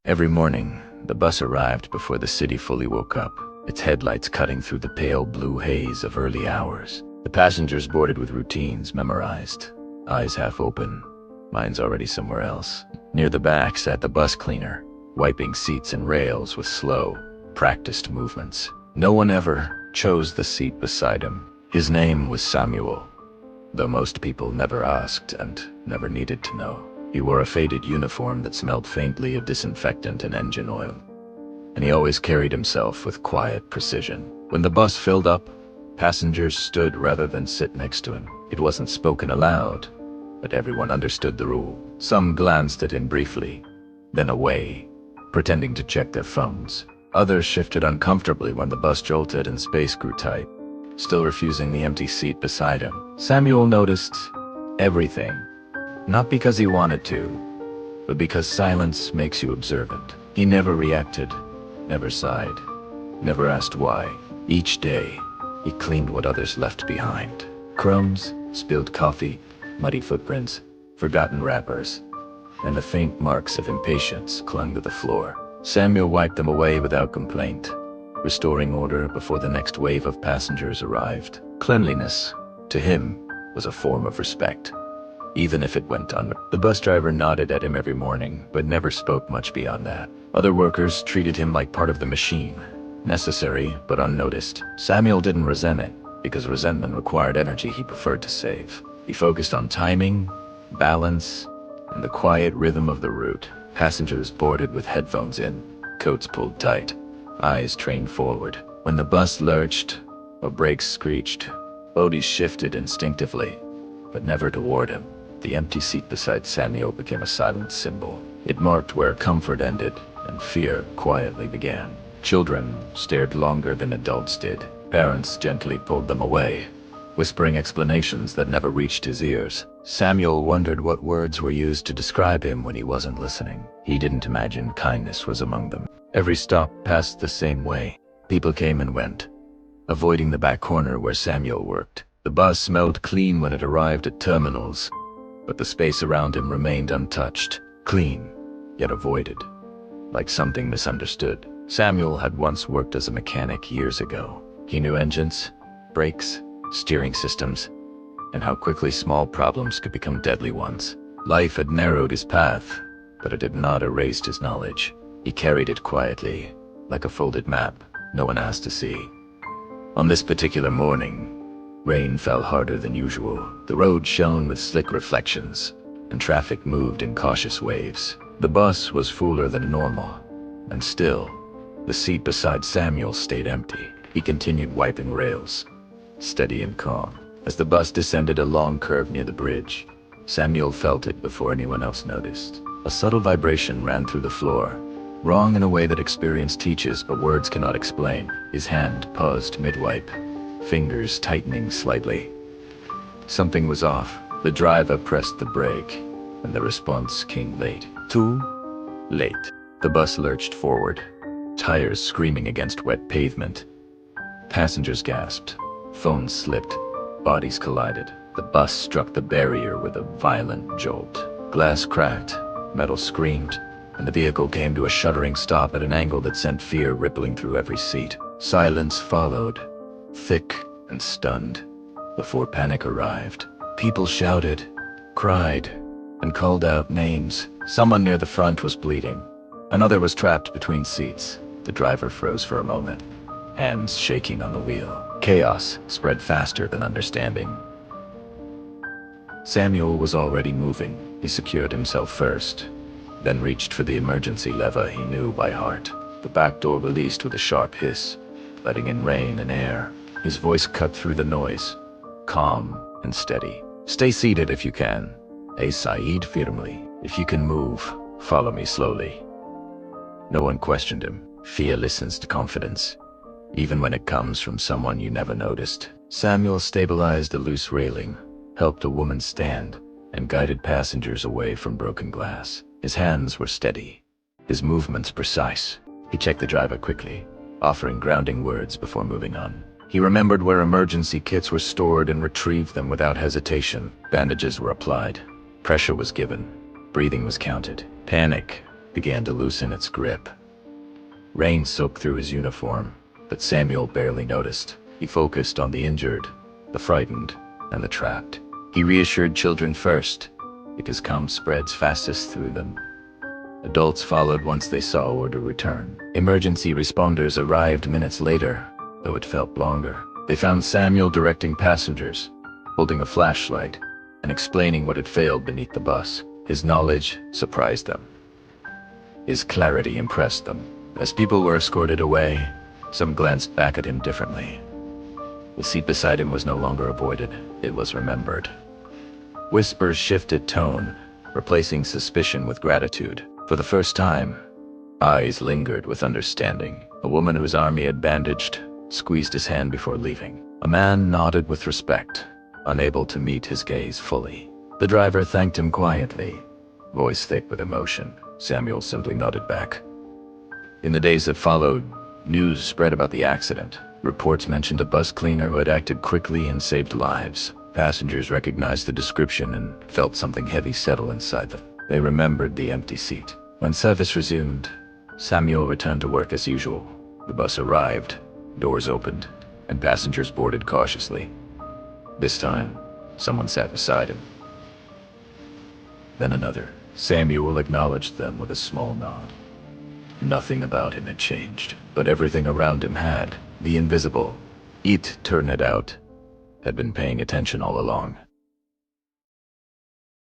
Every morning, the bus arrived before the city fully woke up, its headlights cutting through the pale blue haze of early hours. The passengers boarded with routines memorized, eyes half open, minds already somewhere else. Near the back sat the bus cleaner, wiping seats and rails with slow, practiced movements. No one ever chose the seat beside him. His name was Samuel, though most people never asked and never needed to know. He wore a faded uniform that smelled faintly of disinfectant and engine oil, and he always carried himself with quiet precision. When the bus filled up, passengers stood rather than sit next to him. It wasn't spoken aloud, but everyone understood the rule. Some glanced at him briefly, then away, pretending to check their phones. Others shifted uncomfortably when the bus jolted and space grew tight, still refusing the empty seat beside him. Samuel noticed everything, not because he wanted to, but because silence makes you observant. He never reacted, never sighed, never asked why. Each day, he cleaned what others left behind. Crumbs, spilled coffee, muddy footprints, forgotten wrappers, and the faint marks of impatience clung to the floor. Samuel wiped them away without complaint, restoring order before the next wave of passengers arrived. Cleanliness, to him, was a form of respect, even if it went unnoticed. The bus driver nodded at him every morning, but never spoke much beyond that. Other workers treated him like part of the machine, necessary but unnoticed. Samuel didn't resent it, because resentment required energy he preferred to save. He focused on timing, balance, and the quiet rhythm of the route. Passengers boarded with headphones in, coats pulled tight, eyes trained forward. When the bus lurched or brakes screeched, bodies shifted instinctively, but never toward him. The empty seat beside Samuel became a silent symbol. It marked where comfort ended and fear quietly began. Children stared longer than adults did. Parents gently pulled them away, whispering explanations that never reached his ears. Samuel wondered what words were used to describe him when he wasn't listening. He didn't imagine kindness was among them. Every stop passed the same way. People came and went, avoiding the back corner where Samuel worked. The bus smelled clean when it arrived at terminals, but the space around him remained untouched, clean, yet avoided, like something misunderstood. Samuel had once worked as a mechanic years ago. He knew engines, brakes, steering systems, and how quickly small problems could become deadly ones. Life had narrowed his path, but it had not erased his knowledge. He carried it quietly, like a folded map no one asked to see. On this particular morning, rain fell harder than usual. The road shone with slick reflections, and traffic moved in cautious waves. The bus was fuller than normal, and still, the seat beside Samuel stayed empty. He continued wiping rails, steady and calm. As the bus descended a long curve near the bridge, Samuel felt it before anyone else noticed. A subtle vibration ran through the floor, wrong in a way that experience teaches but words cannot explain. His hand paused mid-wipe, fingers tightening slightly. Something was off. The driver pressed the brake, and the response came late. Too late. The bus lurched forward, tires screaming against wet pavement. Passengers gasped, phones slipped, bodies collided. The bus struck the barrier with a violent jolt. Glass cracked, metal screamed, and the vehicle came to a shuddering stop at an angle that sent fear rippling through every seat. Silence followed, thick and stunned, before panic arrived. People shouted, cried, and called out names. Someone near the front was bleeding. Another was trapped between seats. The driver froze for a moment, hands shaking on the wheel. Chaos spread faster than understanding. Samuel was already moving. He secured himself first, then reached for the emergency lever he knew by heart. The back door released with a sharp hiss, letting in rain and air. His voice cut through the noise, calm and steady. Stay seated if you can. Said firmly. If you can move, follow me slowly. No one questioned him. Fear listens to confidence, even when it comes from someone you never noticed. Samuel stabilized a loose railing, helped a woman stand, and guided passengers away from broken glass. His hands were steady, his movements precise. He checked the driver quickly, offering grounding words before moving on. He remembered where emergency kits were stored and retrieved them without hesitation. Bandages were applied, pressure was given, breathing was counted. Panic began to loosen its grip. Rain soaked through his uniform, but Samuel barely noticed. He focused on the injured, the frightened, and the trapped. He reassured children first, because calm spreads fastest through them. Adults followed once they saw order return. Emergency responders arrived minutes later, though it felt longer. They found Samuel directing passengers, holding a flashlight, and explaining what had failed beneath the bus. His knowledge surprised them. His clarity impressed them. As people were escorted away, some glanced back at him differently. The seat beside him was no longer avoided, it was remembered. Whispers shifted tone, replacing suspicion with gratitude. For the first time, eyes lingered with understanding. A woman whose arm he had bandaged squeezed his hand before leaving. A man nodded with respect, unable to meet his gaze fully. The driver thanked him quietly, voice thick with emotion. Samuel simply nodded back. In the days that followed, news spread about the accident. Reports mentioned a bus cleaner who had acted quickly and saved lives. Passengers recognized the description and felt something heavy settle inside them. They remembered the empty seat. When service resumed, Samuel returned to work as usual. The bus arrived, doors opened, and passengers boarded cautiously. This time, someone sat beside him. Then another. Samuel acknowledged them with a small nod. Nothing about him had changed, but everything around him had. The invisible, it turned it out, had been paying attention all along.